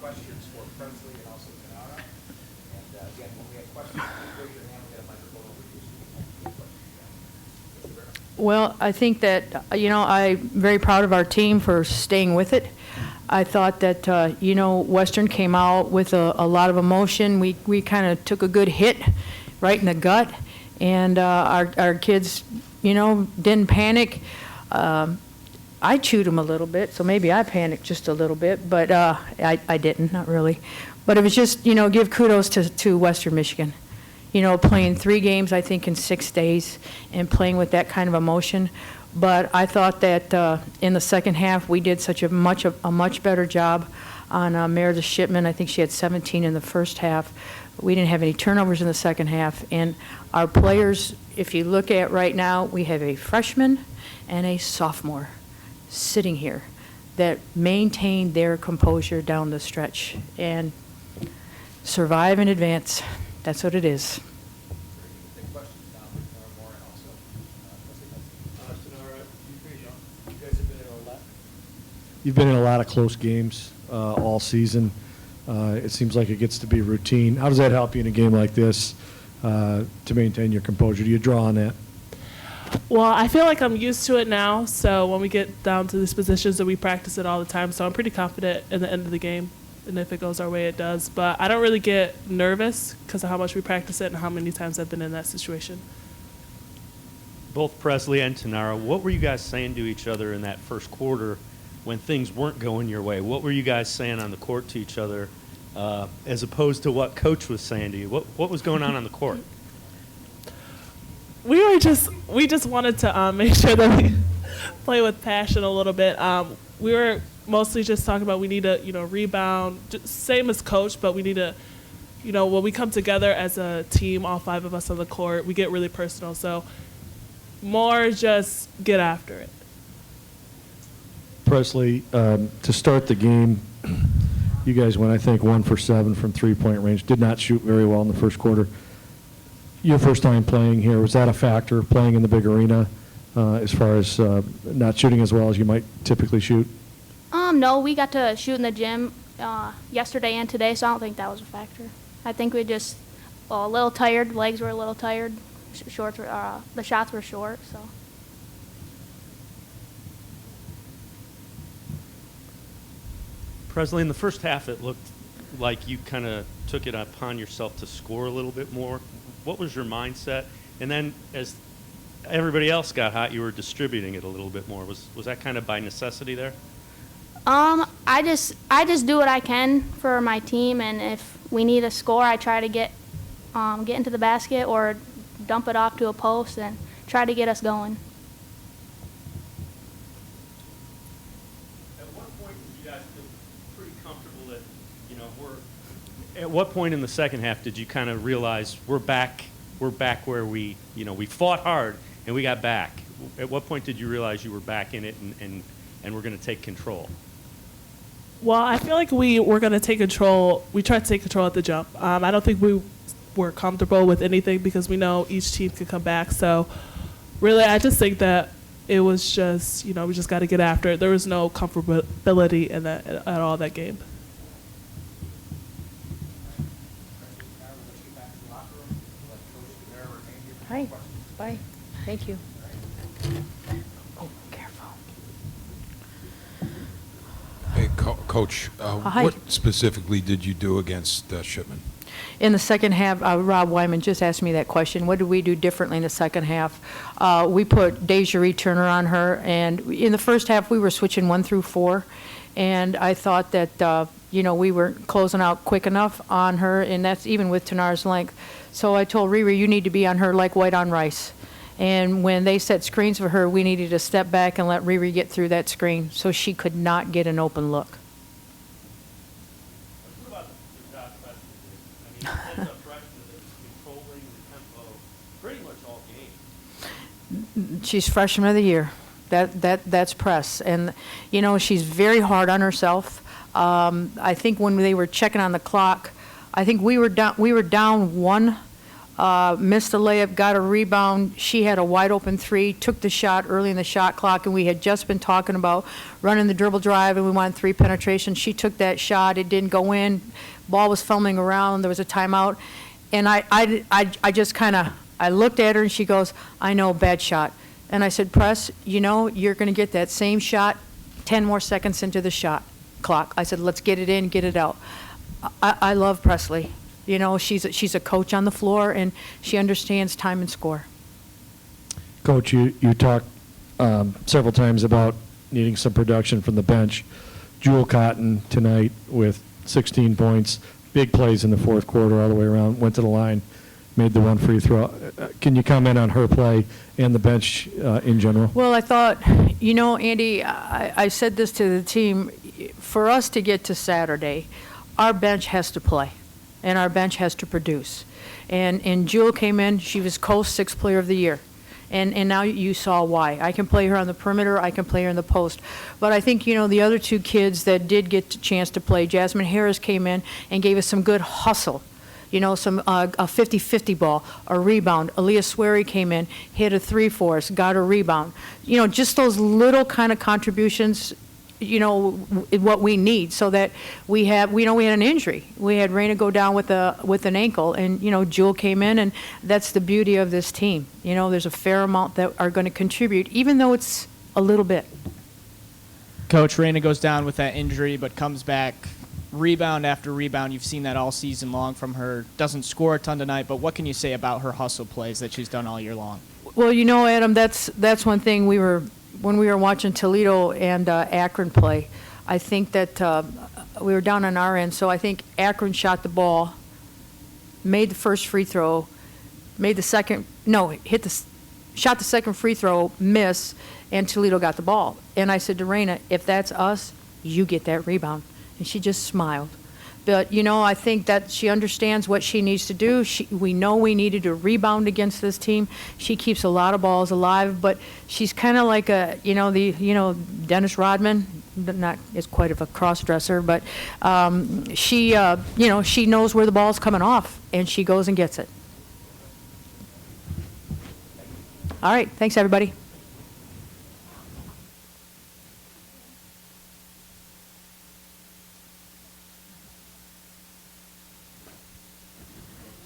questions for Presley and also Tanara. And again, when we have questions, please raise your hand. We'll get a microphone over to you so you can get questions. Well, I think that, I'm very proud of our team for staying with it. I thought that, Western came out with a lot of emotion. We kind of took a good hit right in the gut, and our kids, didn't panic. I chewed them a little bit, so maybe I panicked just a little bit, but I didn't, not really. But it was just, give kudos to Western Michigan. Playing 3 games, I think, in 6 days and playing with that kind of emotion. But I thought that in the second half, we did a much better job on Meredith Shipman. I think she had 17 in the first half. We didn't have any turnovers in the second half. And our players, if you look at right now, we have a freshman and a sophomore sitting here that maintained their composure down the stretch and survive and advance. That's what it is. You've been in a lot of close games all season. It seems like it gets to be routine. How does that help you in a game like this to maintain your composure? Do you draw on that? Well, I feel like I'm used to it now, so when we get down to these positions that we practice it all the time, so I'm pretty confident in the end of the game, and if it goes our way, it does. But I don't really get nervous because of how much we practice it and how many times I've been in that situation. Both Presley and Tanara, what were you guys saying to each other in that first quarter when things weren't going your way? What were you guys saying on the court to each other as opposed to what Coach was saying to you? What was going on the court? We just wanted to make sure that we play with passion a little bit. We were mostly just talking about we need to, rebound, just same as Coach, but we need to, when we come together as a team, all 5 of us on the court, we get really personal. So more just get after it. Presley, to start the game, you guys went, I think, 1 for 7 from three-point range. Did not shoot very well in the first quarter. Your first time playing here, was that a factor, playing in the big arena, as far as not shooting as well as you might typically shoot? No, we got to shoot in the gym yesterday and today, so I don't think that was a factor. I think we just a little tired, legs were a little tired, the shots were short, so. Presley, in the first half, it looked like you kind of took it upon yourself to score a little bit more. What was your mindset? And then as everybody else got hot, you were distributing it a little bit more. Was that kind of by necessity there? I just do what I can for my team, and if we need a score, I try to get into the basket or dump it off to a post and try to get us going. At what point did you guys feel pretty comfortable that, at what point in the second half did you kind of realize we're back where we fought hard and we got back? At what point did you realize you were back in it and we're going to take control? Well, I feel like we were going to take control. We tried to take control at the jump. I don't think we were comfortable with anything because we know each team could come back. So really, I just think that it was just, we just got to get after it. There was no comfortability in that at all that game. Hi. Bye. Thank you. Oh, careful. Hey, Coach, Hi. what specifically did you do against Shipman? In the second half, Rob Wyman just asked me that question. What did we do differently in the second half? We put Desiree Turner on her, and in the first half, we were switching 1 through 4, and I thought that, we weren't closing out quick enough on her, and that's even with Tanar's length. So I told Riri, you need to be on her like white on rice. And when they set screens for her, we needed to step back and let Riri get through that screen so she could not get an open look. What about the shot Presley did? I mean, as a freshman that was controlling the tempo pretty much all game. She's freshman of the year. That's press. And, she's very hard on herself. I think when they were checking on the clock, I think we were down 1 missed the layup, got a rebound. She had a wide open three, took the shot early in the shot clock, and we had just been talking about running the dribble drive, and we wanted 3 penetrations. She took that shot. It didn't go in. Ball was fumbling around. There was a timeout. And I just kind of, I looked at her, and she goes, I know, bad shot. And I said, Press, you know, you're going to get that same shot 10 more seconds into the shot clock. I said, let's get it in, get it out. I love Presley. You know, she's a coach on the floor, and she understands time and score. Coach, you talked several times about needing some production from the bench. Jewel Cotton tonight with 16 points, big plays in the fourth quarter all the way around, went to the line, made the one free throw. Can you comment on her play and the bench in general? Well, I thought, you know, Andy, I said this to the team, for us to get to Saturday, our bench has to play, and our bench has to produce. And Jewel came in, she was Coast 6th Player of the Year. And now you saw why. I can play her on the perimeter, I can play her in the post. But I think, you know, the other 2 kids that did get a chance to play, Jasmine Harris came in and gave us some good hustle. You know, some a 50-50 ball, a rebound. Aaliyah Swery came in, hit a 3 for us, got a rebound. You know, just those little kind of contributions, you know, what we need, so that we had an injury. We had Raina go down with an ankle, and, you know, Jewel came in, and that's the beauty of this team. You know, there's a fair amount that are going to contribute, even though it's a little bit. Coach, Raina goes down with that injury, but comes back rebound after rebound. You've seen that all season long from her. Doesn't score a ton tonight, but what can you say about her hustle plays that she's done all year long? Well, you know, Adam, that's one thing when we were watching Toledo and Akron play. I think that we were down on our end, so I think Akron shot the ball, made the first free throw, shot the second free throw, miss, and Toledo got the ball. And I said to Raina, if that's us, you get that rebound. And she just smiled. But, you know, I think that she understands what she needs to do. We know we needed to rebound against this team. She keeps a lot of balls alive, but she's kind of like Dennis Rodman, not as quite of a cross-dresser, but she knows where the ball's coming off, and she goes and gets it. All right, thanks, everybody.